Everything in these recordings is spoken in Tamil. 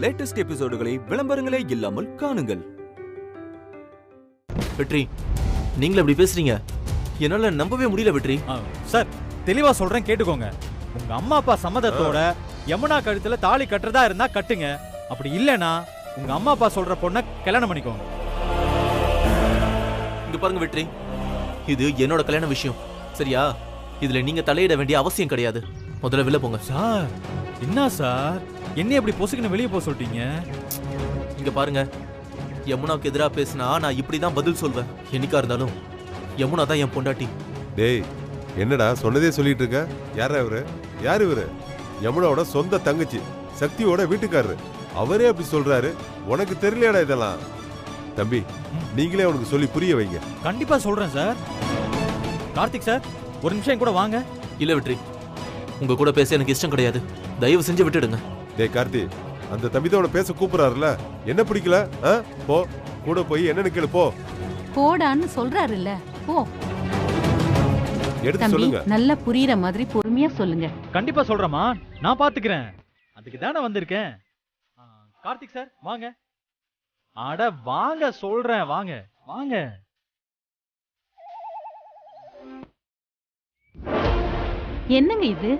லேட்டஸ்ட் எபிசோடுகளை விளம்பரங்களே இல்லாமல் காணுங்கள். வெற்றி, நீங்களே இப்படி பேசுறீங்க, என்னால நம்பவே முடியல வெற்றி. சார், தெளிவா சொல்றேன் கேட்டுக்கோங்க. உங்க அம்மா அப்பா சம்மதத்தோட யமுனா கழுத்துல தாலி கட்டுறதா இருந்தா கட்டுங்க. அப்படி இல்லைன்னா உங்க அம்மா அப்பா சொல்ற பொண்ணை கல்யாணம் பண்ணிக்கோங்க. இங்க பாருங்க வெற்றி, இது என்னோட கல்யாண விஷயம், சரியா? இதுல நீங்க தலையிட வேண்டிய அவசியம் கிடையாது. முதல்ல வெளில போங்க. சார், என்ன சார் என்ன எப்படி பொசுக்குன்னு வெளியே போக சொல்லிட்டீங்க? இங்க பாருங்க, யமுனாவுக்கு எதிராக பேசினா நான் இப்படிதான் பதில் சொல்வேன். என்னைக்கா இருந்தாலும் யமுனா தான் என் பொண்டாட்டி. டேய், என்னடா சொன்னதே சொல்லிட்டு இருக்க? யாரா இவரு? யாரு இவரு? யமுனாவோட சொந்த தங்கச்சி, சக்தியோட வீட்டுக்காரரு. அவரே அப்படி சொல்றாரு, உனக்கு தெரியலையாடா இதெல்லாம்? தம்பி, நீங்களே அவனுக்கு சொல்லி புரிய வைங்க. கண்டிப்பா சொல்றேன் சார். கார்த்திக் சார், ஒரு நிமிஷம் கூட வாங்க. இல்ல வெற்றி, உங்க கூட பேச எனக்கு இஷ்டம் கிடையாது. தயவு செஞ்சு விட்டுடுங்க. டேய் கார்த்தி, அந்த தம்பி தான் பேச கூப்பிடுறாருல, என்ன பிடிக்கல? போ, கூட போய் என்னன்னு கேளு. போ, போடான்னு சொல்றாருல்ல, போ. எடுத்து தம்பி, சொல்லுங்க. நல்லா புரியுற மாதிரி பொறுமையா சொல்லுங்க. கண்டிப்பா சொல்றேம்மா, நான் பாத்துக்கிறேன். அதுக்கு தானே வந்திருக்கேன். கார்த்திக் சார் வாங்க. அட வாங்க சொல்றேன், வாங்க வாங்க. என்னங்க இது?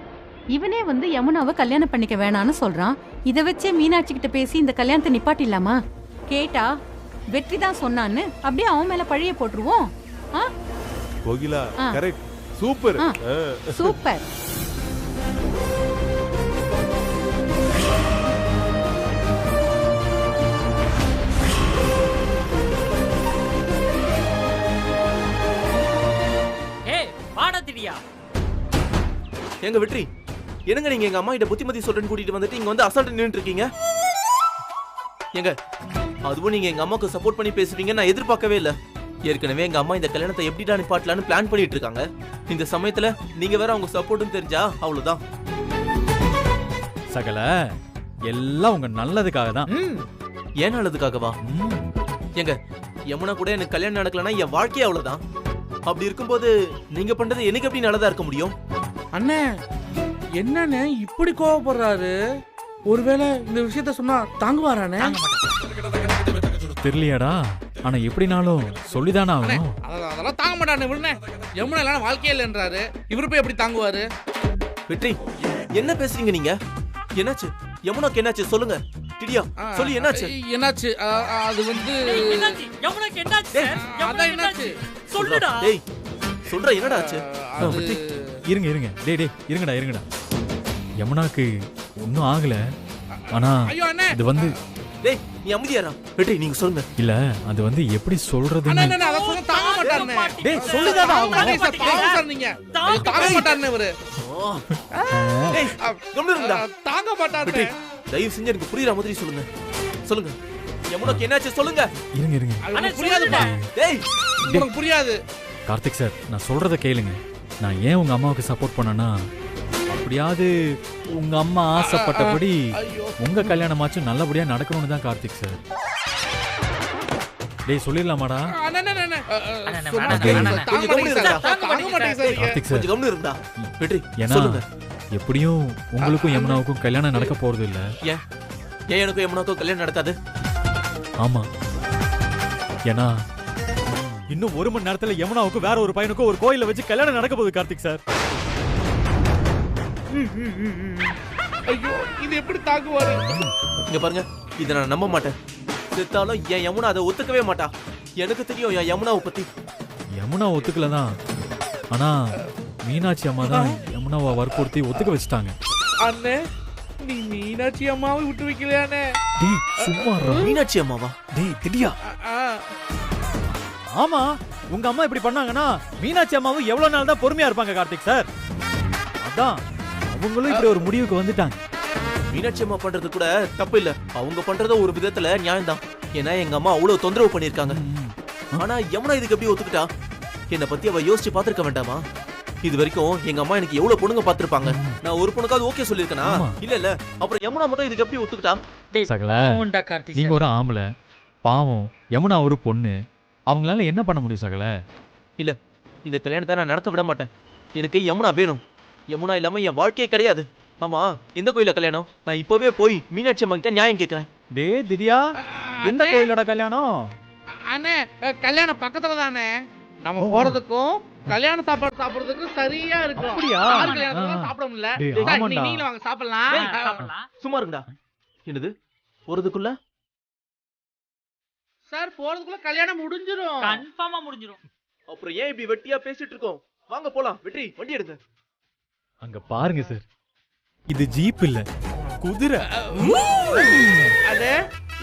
இவனே வந்து யமுனாவை கல்யாணம் பண்ணிக்க வேணான்னு சொல்றான். இத வச்சே மீனாட்சி கிட்ட பேசி இந்த கல்யாணத்தை நிப்பாட்டிடலாமா? கேட்டா வெற்றி தான் சொன்னான்னு அப்படியே அவன் மேல பழிய போட்டுருவோம். Kokila, correct, super super. எங்க வெற்றி, என்னங்க நீங்க எங்க அம்மா கிட்ட புத்திமதி சொல்றேன்னு கூட்டிட்டு வந்துட்டு இங்க வந்து அசால்ட் நின்னுட்டு இருக்கீங்க? எங்க அதுவும் நீங்க எங்க அம்மாக்கு சப்போர்ட் பண்ணி பேசுவீங்க நான் எதிர்பார்க்கவே இல்ல. ஏற்கனவே எங்க அம்மா இந்த கல்யாணத்தை எப்படி நிப்பாட்டலான்னு பிளான் பண்ணிட்டு இருக்காங்க. இந்த சமயத்துல நீங்க வேற அவங்க சப்போர்ட்னு தெரிஞ்சா அவ்வளவுதான். சகல எல்லாம் உங்க நல்லதுக்காக தான். ஏன் நல்லதுக்காகவா? எங்க யமுனா கூட எனக்கு கல்யாணம் நடக்கலன்னா என் வாழ்க்கையே அவ்வளவுதான். அப்படி இருக்கும்போது நீங்க பண்றது எனக்கு எப்படி நல்லதா இருக்க முடியும்? அண்ணே, என்னன்னு இப்படி கோவப்படுறாரு? ஒருவேளை இந்த விஷயத்த சொன்னா தாங்குவாரானே? தெரியலையாடா, ஆனா எப்படினாலும் சொல்லிதானே ஆகணும். அதெல்லாம் தாங்க மாட்டானே, விடுனே. யமுனா இல்லைன்னா வாழ்க்கையே இல்லைன்றாரு, இவரு போய் எப்படி தாங்குவாரு? வெற்றி, என்ன பேசுறீங்க நீங்க? என்னாச்சு? யமுனாக்கு என்னாச்சு சொல்லுங்க. டிடியா சொல்லி என்னாச்சு? என்னாச்சு? அது வந்து யமுனாக்கு என்னாச்சு? அதான் என்னாச்சு சொல்லுடா. டேய் சொல்ற, என்னடா ஆச்சு? அது இருங்க. டேய் இருங்கடா. யமுனாக்கு ஒன்னும் ஆகல. ஆனா இது வந்து டேய் நீ அமைதியாரா? வெற்றி நீங்க சொல்லுங்க. இல்ல, அது வந்து எப்படி சொல்றது? அண்ணா அத சொல்ல தாங்க மாட்டானே. டேய் சொல்லுதாடா ஆகணும். சார் பாவம் சார், நீங்க தாங்க மாட்டானே இவரு. டேய் கம்முனுடா. தாங்க மாட்டானே. வெற்றி தயவு செஞ்சு எனக்கு புரியுற மாதிரி சொல்லுங்க. யமுனாக்கு என்னாச்சு சொல்லுங்க. இருங்க. அண்ணா புரியாதுப்பா. டேய் உங்களுக்கு புரியாது. கார்த்திக் சார், நான் சொல்றத கேளுங்க. நான் ஏன் உங்க அம்மாவுக்கு சப்போர்ட் பண்ணனா, அப்படியாவது உங்க அம்மா ஆசைப்பட்டபடி உங்க கல்யாணமாச்சும் நல்லபடியா நடக்கணும்னு தான் கார்த்திக் சார். டேய் சொல்லிடலாமாடா? கார்த்திக் சார் கம்முனு இருந்தா. வெற்றி ஏன்னா சொல்லுங்க. எப்படியும் உங்களுக்கும் யமுனாவுக்கும் கல்யாணம் நடக்க போறது இல்ல. ஏன் எனக்கும் யமுனாவுக்கும் கல்யாணம் நடக்காது? ஆமா, ஏன்னா இன்னும் 1 மணி நேரத்துல யமுனாவுக்கு வேற ஒரு பையனுக்கும் ஒரு கோயில வச்சு கல்யாணம் நடக்க போகுது கார்த்திக் சார். ஐயோ, இது எப்படி தாங்குவாரு? இங்க பாருங்க, இத நான் நம்ப மாட்டேன். செத்தாலும் என் யமுனா அதை ஒத்துக்கவே மாட்டா. எனக்கு தெரியும் என் யமுனாவை பத்தி. யமுனா ஒத்துக்கலதான், ஆனா மீனாட்சி அம்மா தான் யமுனாவை வற்புறுத்தி ஒத்துக்க வச்சுட்டாங்க. அண்ணே, நீ மீனாட்சி அம்மாவை விட்டு வைக்கலையானே? டேய் சும்மா மீனாட்சி அம்மாவா? டேய் திடியா. ஆமா, உங்க அம்மா இப்படி பண்ணாங்கன்னா மீனாட்சி அம்மாவும் எவ்வளவு நாள் தான் பொறுமையா இருப்பாங்க கார்த்திக் சார்? அதான் அவங்களும் இப்படி ஒரு முடிவுக்கு வந்துட்டாங்க. மீனாட்சி அம்மா பண்றது கூட தப்பு இல்ல. அவங்க பண்றது ஒரு விதத்துல நியாயம் தான். ஏன்னா எங்க அம்மா அவ்வளவு தொந்தரவு பண்ணிருக்காங்க. ஆனா யமுனா இதுக்கு எப்படி ஒத்துக்கிட்டா? என்னை பத்தி அவ யோசிச்சு பாத்துருக்க வேண்டாமா? இது வரைக்கும் எங்க அம்மா எனக்கு எவ்வளவு பொண்ணுங்க பாத்துருப்பாங்க. நான் ஒரு பொண்ணுக்காவது ஓகே சொல்லிருக்கேனா? இல்ல. அப்புறம் யமுனா மட்டும் இதுக்கு எப்படி ஒத்துக்கிட்டா? சகல, நீங்க ஒரு ஆம்பளை, பாவம் யமுனா ஒரு பொண்ணு, அவங்களால என்ன பண்ண முடியும் சகல? இல்ல, இந்த கல்யாணத்தை நான் நடத்த விட மாட்டேன். எனக்கு யமுனா வேணும். யமுனா இல்லாம என் வாழ்க்கையே கிடையாது. ஆமா எந்த கோயில கல்யாணம்? நான் இப்பவே போய் மீனாட்சி அம்மா கிட்ட நியாயம் கேட்கறேன். டேய் திவ்யா, எந்த கோயிலோட கல்யாணம்? அண்ணே கல்யாணம் பக்கத்துல தானே, நம்ம போறதுக்கும் கல்யாண சாப்பாடு சாப்பிடுறதுக்கும் சரியா இருக்கும். அப்படியா? யார் கல்யாணத்துல சாப்பிட முடியல. டேய், சார், ஆமாண்டா. நீங்களும் வாங்க சாப்பிடலாம். சும்மா இருங்கடா. என்னது போறதுக்குள்ள? சார் போறதுக்குள்ள கல்யாணம் முடிஞ்சிரும். கன்ஃபார்மா முடிஞ்சிரும். அப்புறம் ஏன் இப்படி வெட்டியா பேசிட்டு இருக்கோம்? வாங்க போலாம். வெற்றி வண்டி எடுங்க. அங்க பாருங்க சார், இது ஜீப் இல்ல, குதிரை. அண்ணே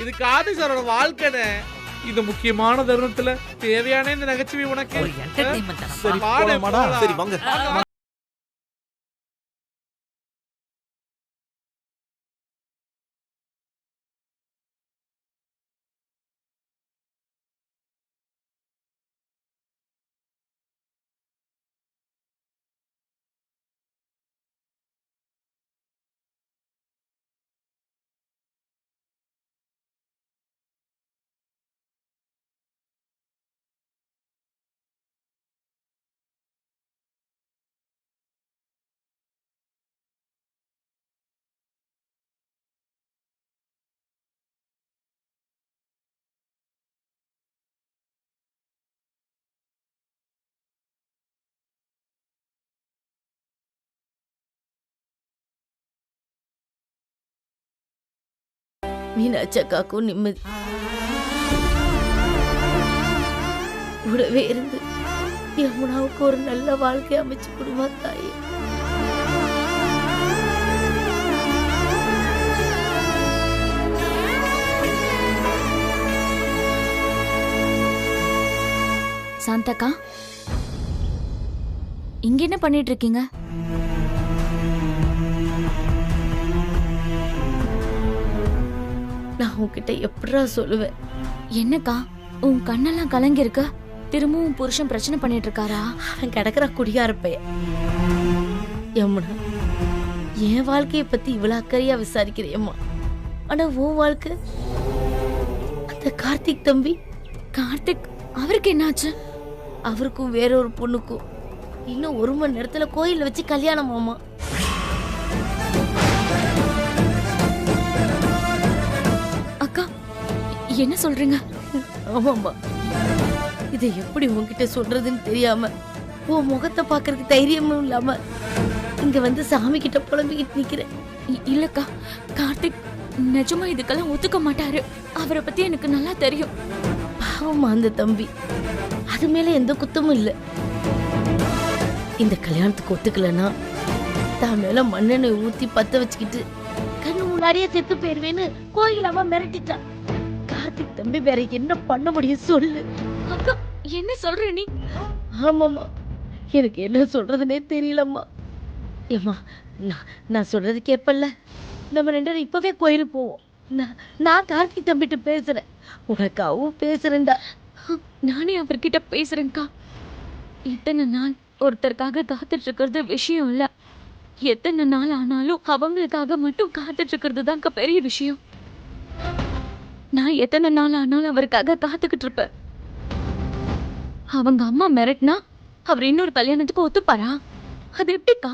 இது காது சாரோட வாழ்க்கைனே. இந்த முக்கியமான தருணத்துல தேவையான இந்த நகைச்சுவை உனக்கு. ஒரு entertainment தானே. சரி வாடா, போலாமாடா? போலாம். சரி வாங்க. மீனாட்சி அக்காக்கும் நிம்மதி கூடவே இருந்து யமுனாவுக்கு ஒரு நல்ல வாழ்க்கை அமைச்சு கொடுமா தாயே. சாந்தக்கா, இங்க என்ன பண்ணிட்டு இருக்கீங்க? நான் உன்கிட்ட எப்படா சொல்லுவேன்? என்னக்கா உன் கண்ணெல்லாம் கலங்கி இருக்க? திரும்பவும் புருஷன் பிரச்சனை பண்ணிட்டு இருக்காரா? அவன் கிடக்குற குடிகார பையன். யமுனா, என் வாழ்க்கைய பத்தி இவ்வளவு அக்கறையா விசாரிக்கிறியம்மா. ஆனா உன் வாழ்க்கை, அந்த கார்த்திக் தம்பி, கார்த்திக் அவருக்கு என்னாச்சு? அவருக்கும் வேற ஒரு பொண்ணுக்கும் இன்னும் 1 மணி நேரத்துல கோயில்ல வச்சு கல்யாணம் ஆமா. அக்கா என்ன சொல்றீங்க? ஆமாம்மா, இதை எப்படி உன்கிட்ட சொல்றதுன்னு தெரியாம, உன் முகத்தை பாக்குறதுக்கு தைரியமும் இல்லாம இங்க வந்து சாமி கிட்ட புலம்பிக்கிட்டு நிக்கிறேன். இல்லக்கா, கார்த்திக் நிஜமா இதுக்கெல்லாம் ஒத்துக்க மாட்டாரு. அவரை பத்தி எனக்கு நல்லா தெரியும். பாவமா அந்த தம்பி, அது மேல எந்த குத்தமும் இல்ல. இந்த கல்யாணத்துக்கு ஒத்துக்கலன்னா தான் மேல மண்ணெண்ணெய் ஊத்தி பத்த வச்சுக்கிட்டு கண்ணு முன்னாடியே செத்து போயிருவேன்னு கோயில் அவன் மிரட்டிட்டான். கார்த்திக் தம்பி வேற என்ன பண்ண முடியும் சொல்லு? அக்கா என்ன சொல்ற நீ? ஆமாம்மா, எனக்கு என்ன சொல்றதுன்னே தெரியலம்மா. ஏம்மா, நான் சொல்றது கேப்பல்ல? நம்ம 2 பேரும் இப்பவே கோயிலுக்கு போவோம். நான் கார்த்திக் தம்பிட்டு பேசுறேன், உனக்காவும் பேசுறேன்டா. நானே அவர்கிட்ட பேசுறேன்க்கா. இத்தனை நாள் ஒருத்தருக்காக காத்துட்டு இருக்கிறது விஷயம் இல்ல. எத்தனை நாள் ஆனாலும் அவங்களுக்காக மட்டும் காத்துட்டு இருக்கிறது தான்க்கா பெரிய விஷயம். நான் எத்தனை நாள் ஆனாலும் அவருக்காக காத்துக்கிட்டு இருப்பேன். அவங்க அம்மா மிரட்டினா அவர் இன்னொரு கல்யாணத்துக்கு ஒத்துப்பாரா? அது எப்படிக்கா?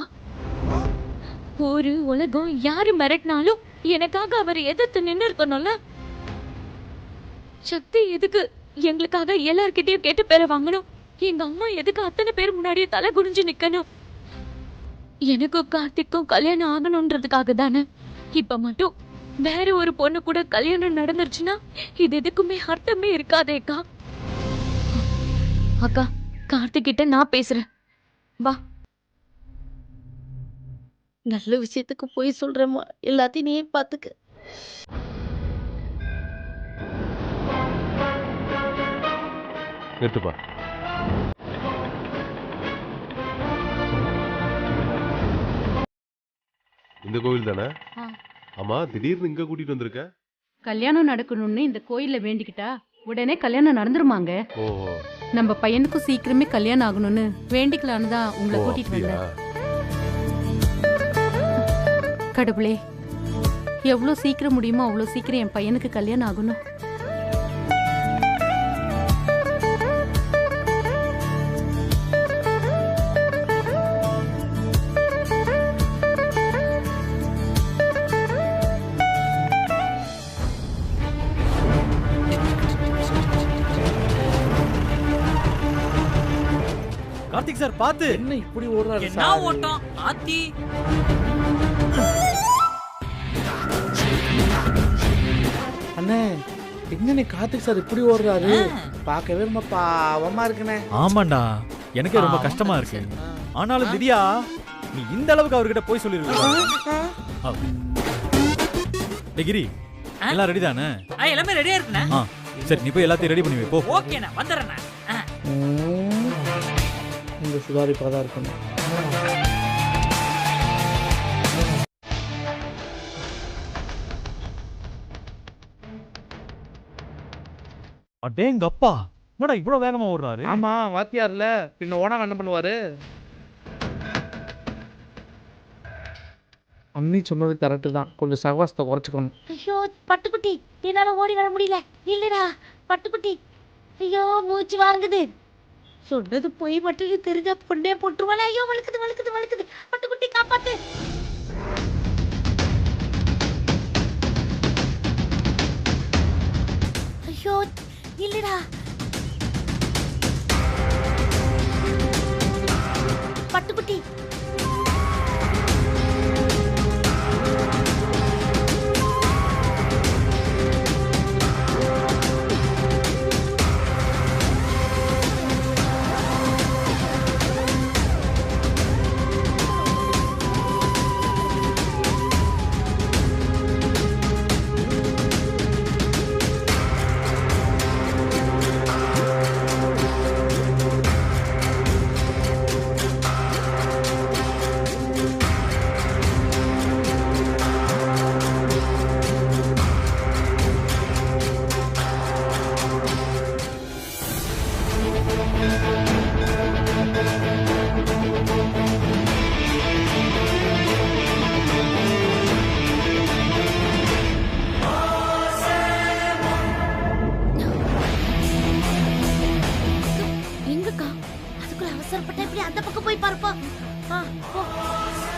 ஒரு உலகம் யாரு மிரட்டினாலும் எனக்காக அவர் எதிர்த்து நின்று இருக்கணும்ல. சக்தி எதுக்கு எங்களுக்காக எல்லார்கிட்டயும் கேட்டு பேர வாங்கணும்? எங்க அம்மா எதுக்கு அத்தனை பேர் முன்னாடியே தலை குனிஞ்சு நிக்கணும்? எனக்கும் கார்த்திக்கும் கல்யாணம் ஆகணும்ன்றதுக்காக தானே. இப்ப மட்டும் வேற ஒரு பொண்ணு கூட கல்யாணம் நடந்துருச்சுன்னா இது எதுக்குமே அர்த்தமே இருக்காதேக்கா. அக்கா, கார்த்திக் கிட்ட நான் பேசுறேன், வா. நல்ல விஷயத்துக்கு போய் சொல்றேம்மா, எல்லாத்தையும் நீயே பாத்துக்க. நிறுத்துப்பா. இந்த கோவில் தானே? ஆ. ஆமா, திடீர்னு இங்க கூட்டிட்டு வந்திருக்க? கல்யாணம் நடக்கணும்னு இந்த கோயில்ல வேண்டிக்கிட்டா உடனே கல்யாணம் நடந்துருமாங்க. ஓஹோ. நம்ம பையனுக்கும் சீக்கிரமே கல்யாணம் ஆகணும்னு வேண்டிக்கலான்னு தான் உங்களை ஓ, கூட்டிட்டு அப்படியா? வந்தேன். கடவுளே, எவ்வளோ சீக்கிரம் முடியுமோ அவ்வளோ சீக்கிரம் என் பையனுக்கு கல்யாணம் ஆகணும். கார்த்திக் சார் பாத்து. என்ன இப்படி ஓடுறாரு என்ன சார்? ஓட்டம் ஆத்தி. அண்ணே என்னண்ணே கார்த்திக் சார் இப்படி ஓடுறாரு? பார்க்கவே ரொம்ப பாவமா இருக்குண்ணே. ஆமாண்டா, எனக்கே ரொம்ப கஷ்டமா இருக்கு. ஆனாலும் திவ்யா, நீ இந்த அளவுக்கு அவர்கிட்ட போய் சொல்லிருக்க. டிகிரி எல்லாம் ரெடி தானே? எல்லாமே ரெடியா இருக்குண்ணே. சரி, நீ போய் எல்லாத்தையும் ரெடி பண்ணி வை போ. ஓகேண்ணா, வந்துடுறேண்ணே. இந்த சுதாரிப்பாக தான் இருக்கணும். அடேங்கப்பா, என்னடா இவ்வளவு வேகமா ஓடுறாரு? ஆமா, வாத்தியார்ல பின்ன ஓனா என்ன பண்ணுவாரு? அண்ணி சொன்னது கரெக்டு தான், கொஞ்சம் சகவாசத்தை குறைச்சிக்கணும். ஐயோ பட்டுக்குட்டி, என்னால ஓடி வர முடியல. இல்லடா பட்டுக்குட்டி, ஐயோ மூச்சு வாங்குது. சொன்னது போய் மட்டும் தெரிஞ்சா பொண்ணே போட்டுருவாளே. ஐயோ வழுக்குது வழுக்குது வழுக்குது. பட்டுக்குட்டி காப்பாத்து. ஐயோ இல்லடா பட்டுக்குட்டி.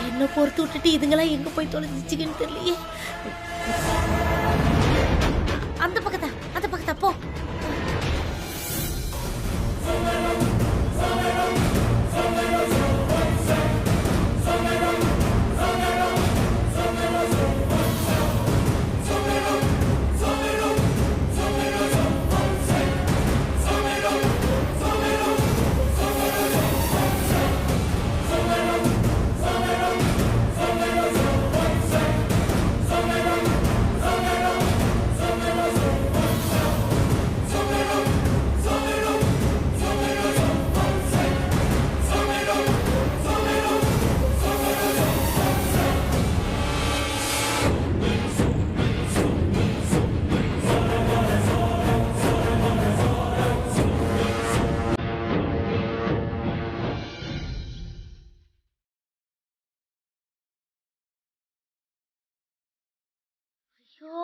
என்ன பொறுத்து விட்டுட்டு இதுங்களாம் எங்க போய் தொலைஞ்சிச்சுன்னு தெரியலையே. அந்த பக்கத்தா போ. ஐயோ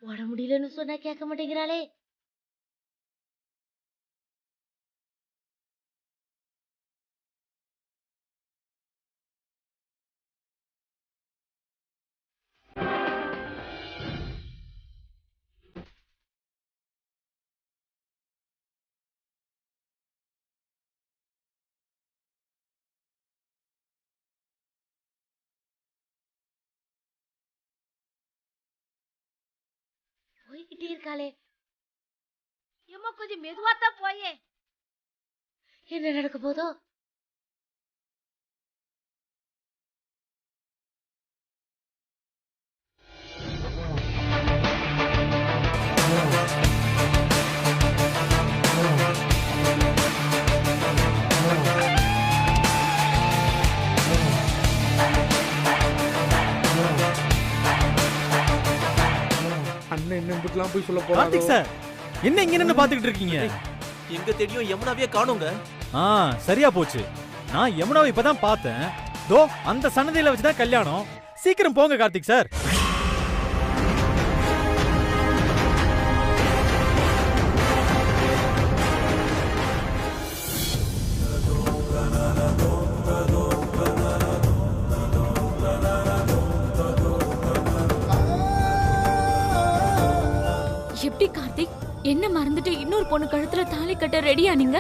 ஓட முடியலன்னு சொன்னா கேட்க மாட்டேங்கிறாளே. போய்கிட்டே இருக்காளே. ஏம்மா கொஞ்சம் மெதுவாத்தான் போயே. என்ன நடக்க போதோ? அண்ணன் என்ன இப்படிலாம் போய் சொல்ல போறாங்க? கார்த்திக் சார், என்ன இங்க நின்னு பாத்துக்கிட்டு இருக்கீங்க? எங்க தேடியும் யமுனாவே காணோங்க. சரியா போச்சு. நான் யமுனாவை இப்பதான் பார்த்தேன். தோ அந்த சன்னதியில வச்சுதான் கல்யாணம். சீக்கிரம் போங்க கார்த்திக் சார். எப்படி கார்த்திக், என்ன மறந்துட்டு இன்னொரு பொண்ணு கழுத்துல தாலி கட்ட ரெடியா நீங்க?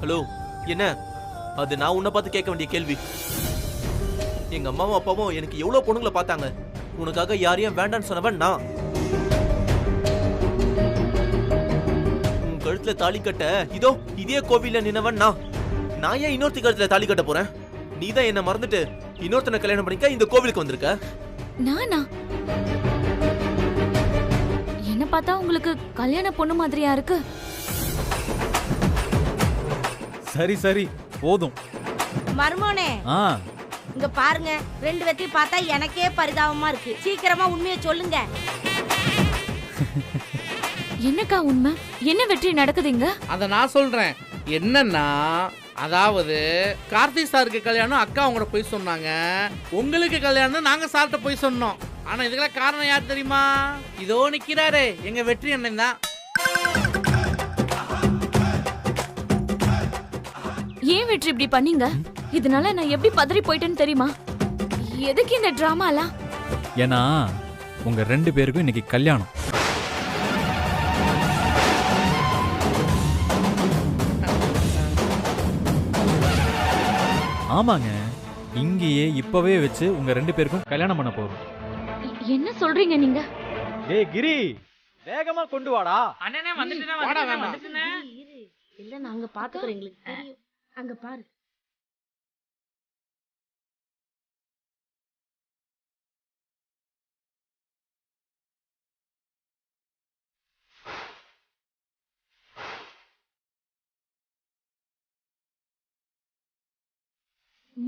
ஹலோ, என்ன அது நான் உன்னை பார்த்து கேட்க வேண்டிய கேள்வி. எங்க அம்மாவும் அப்பாவும் எனக்கு எவ்வளவு பொண்ணுங்களை பார்த்தாங்க. உனக்காக யாரையும் வேண்டான்னு சொன்னவன் நான். உன் கழுத்துல தாலி கட்ட இதோ இதே கோவில்ல நின்னவன் நான். நான் ஏன் இன்னொருத்தி கழுத்துல தாலி கட்ட போறேன்? நீதான் என்ன மறந்துட்டு இன்னொருத்தனை கல்யாணம் பண்ணிக்க இந்த கோவிலுக்கு வந்திருக்க. நானா? என்ன பார்த்தா உங்களுக்கு கல்யாண பொண்ணு மாதிரியா இருக்கு? சரி சரி போதும். மர்மோனே ஆ இங்க பாருங்க, ரெண்டு பேத்தையும் பார்த்தா எனக்கே பரிதாபமா இருக்கு. சீக்கிரமா உண்மையை சொல்லுங்க. என்னக்கா உண்மை? என்ன வெற்றி நடக்குதுங்க? அத நான் சொல்றேன். என்னன்னா, அதாவது கார்த்திக் சாருக்கு கல்யாணம் அக்கா அவங்க போய் சொன்னாங்க, உங்களுக்கு கல்யாணம் நாங்க சார்ட்ட போய் சொன்னோம். ஆனா இதுக்கெல்லாம் காரணம் யார் தெரியுமா? இதோ நிக்கிறாரு எங்க வெற்றி அண்ணன் தான். ஏன் வெற்றி இப்படி பண்ணீங்க? இதனால நான் எப்படி பதறி போயிட்டேன்னு தெரியுமா? எதுக்கு இந்த டிராமாலாம்? ஏன்னா உங்க 2 பேருக்கும் இன்னைக்கு கல்யாணம். ஆமாங்க, இங்கேயே இப்பவே வச்சு உங்க 2 பேருக்கும் கல்யாணம் பண்ண போறோம். என்ன சொல்றீங்க நீங்க? டேய் கிரி, வேகமா கொண்டு வாடா. அண்ணனே வந்துட்டேனா வாடா, வேமா. வந்துட்டேனே. இல்ல நாங்க பாத்துக்கிறோம், எங்களுக்கு தெரியும். அங்க பாரு.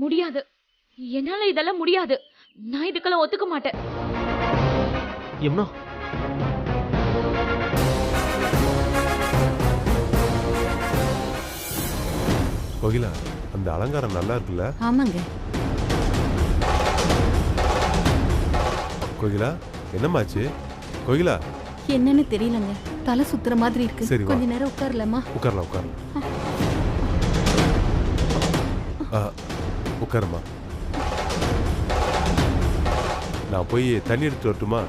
முடியாது, என்னால இதெல்லாம் முடியாது. நான் இதுக்கெல்லாம் ஒத்துக்க மாட்டேன். யமுனா, கோகிலா, அந்த அலங்காரம் நல்லா இருக்குல்ல? ஆமாங்க. கோகிலா, என்னமாச்சு? கோகிலா, என்னன்னு தெரியலங்க, தலை சுத்துற மாதிரி இருக்கு. சரி, வா. கொஞ்ச நேரம் உட்காரலாமா? உட்காரலாம் உட்காரலாம். உட்காருமா. நான் போய் தண்ணி எடுத்து வரட்டுமா?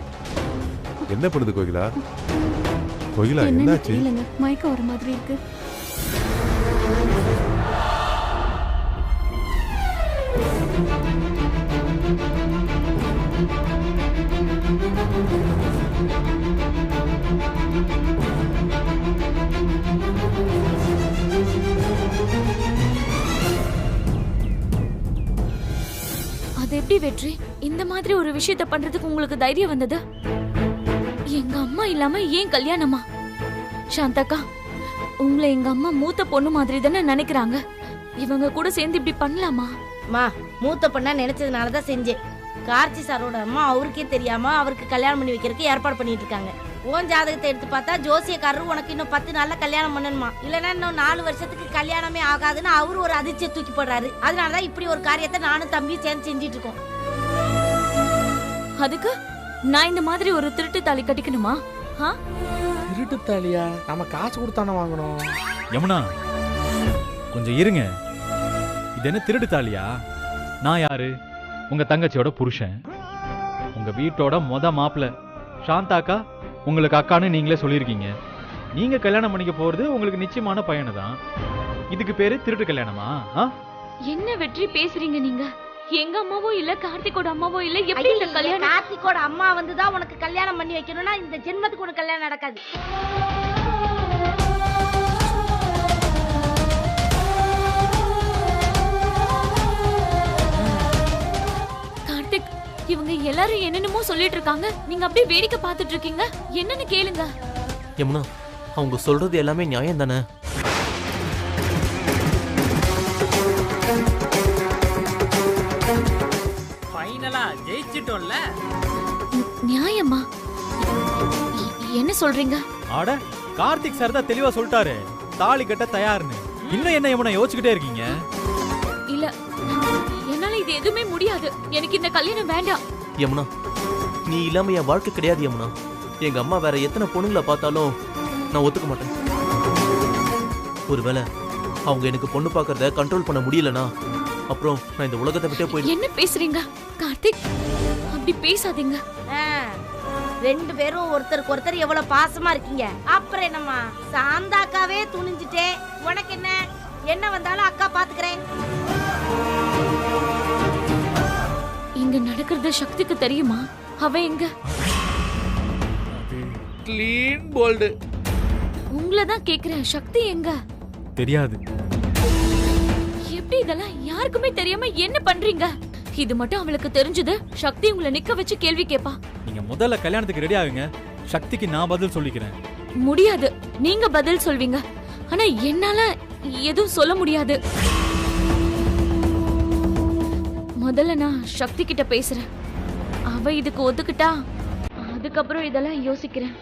என்ன பண்ணுது கோகிலா? கோகிலா, என்னன்னு என்னாச்சு? தெரியலங்க, மயக்கம் வர மாதிரி இருக்கு. அது எப்படி வெற்றி இந்த மாதிரி ஒரு விஷயத்த பண்றதுக்கு உங்களுக்கு தைரியம் வந்தது? எங்க அம்மா இல்லாம ஏன் கல்யாணமா? சாந்தக்கா, உங்களை எங்க அம்மா மூத்த பொண்ணு மாதிரி தானே நினைக்கிறாங்க. இவங்க கூட சேர்ந்து இப்படி பண்ணலாமா? மா, மூத்த பொண்ணா நினைச்சதுனாலதான் செஞ்சேன். கார்த்தி சாரோட அம்மா அவருக்கே தெரியாம அவருக்கு கல்யாணம் பண்ணி வைக்கிறதுக்கு ஏற்பாடு பண்ணிட்டு இருக்காங்க. உன் ஜாதகத்தை எடுத்து பார்த்தா ஜோசியக்காரரு உனக்கு இன்னும் 10 நாள்ல கல்யாணம் பண்ணணுமா, இல்லைன்னா இன்னும் 4 வருஷத்துக்கு கல்யாணமே ஆகாதுன்னு அவரு ஒரு அதிர்ச்சியை தூக்கி போடுறாரு. அதனாலதான் இப்படி ஒரு காரியத்தை நானும் தம்பியும் சேர்ந்து செஞ்சிட்டு இருக்கோம். அதுக்கு நான் இந்த மாதிரி ஒரு திருட்டு தாலி கட்டிக்கணுமா? திருட்டு தாலியா? நம்ம காசு கொடுத்தானே வாங்கணும். யமுனா, கொஞ்சம் இருங்க. இது என்ன திருடு தாலியா? நான் யாரு? உங்க தங்கச்சியோட புருஷன், உங்க வீட்டோட மாப்பிள்ளை. சாந்தாக்கா உங்களுக்கு அக்கான்னு நீங்களே சொல்லியிருக்கீங்க. நீங்க கல்யாணம் பண்ணிக்க போறது உங்களுக்கு நிச்சயமான பையனு தான். இதுக்கு பேரு திருட்டு கல்யாணமா? என்ன வெற்றி பேசுறீங்க நீங்க? எங்க அம்மாவோ இல்ல, கார்த்திகோட அம்மாவோ இல்ல, எப்படி இந்த கல்யாணம்? கார்த்திகோட அம்மா வந்துதான் உனக்கு கல்யாணம் பண்ணி வைக்கணும்னா இந்த ஜென்மத்துக்கு உனக்கு கல்யாணம் நடக்காது. கார்த்திக், இவங்க எல்லாரும் என்னென்னமோ சொல்லிட்டு இருக்காங்க. நீங்க அப்படியே வேடிக்கை பார்த்துட்டு இருக்கீங்க. என்னன்னு கேளுங்க. யமுனா, அவங்க சொல்றது எல்லாமே நியாயம் தானே? ஃபைனலா ஜெயிச்சிட்டோம்ல. நியாயமா? என்ன சொல்றீங்க? ஆட, கார்த்திக் சார் தான் தெளிவா சொல்லிட்டாரு, தாலி கட்ட தயார்னு. இன்னும் என்ன யமுனா யோசிச்சுக்கிட்டே இருக்கீங்க? இல்ல, என்னால இது எதுவுமே முடியாது. எனக்கு இந்த கல்யாணம் வேண்டாம். யமுனா, நீ இல்லாம என் வாழ்க்கை கிடையாது யமுனா. எங்க அம்மா வேற எத்தனை பொண்ணுங்களை பார்த்தாலும் நான் ஒத்துக்க மாட்டேன். ஒருவேளை அவங்க எனக்கு பொண்ணு பார்க்கறத கண்ட்ரோல் பண்ண முடியலனா அப்புறம் நான் இந்த உலகத்தை விட்டே போயிடுவேன். என்ன பேசுறீங்க கார்த்திக்? அப்படி பேசாதீங்க. 2 பேரும் ஒருத்தருக்கு ஒருத்தர் எவ்வளவு பாசமா இருக்கீங்க. அப்புறம் என்னம்மா, சாந்தாக்காவே துணிஞ்சிட்டே உனக்கு என்ன? என்ன வந்தாலும் அக்கா பாத்துக்கிறேன். இங்க நடக்கிறது சக்திக்கு தெரியுமா? அவ எங்க? Clean bolt. உங்களை தான் கேக்குறேன், சக்தி எங்க? தெரியாது. எப்படி இதெல்லாம் யாருக்குமே தெரியாம என்ன பண்றீங்க? இது மட்டும் அவளுக்கு தெரிஞ்சது, சக்தி உங்களை நிக்க வச்சு கேள்வி கேப்பா. நீங்க முதல்ல கல்யாணத்துக்கு ரெடி ஆகுங்க, சக்திக்கு நான் பதில் சொல்லிக்கிறேன். முடியாது, நீங்க பதில் சொல்வீங்க, ஆனா என்னால எதுவும் சொல்ல முடியாது. முதல்ல நான் சக்தி கிட்ட பேசுறேன். அவ இதுக்கு ஒத்துக்கிட்டா அதுக்கப்புறம் இதெல்லாம் யோசிக்கிறேன்.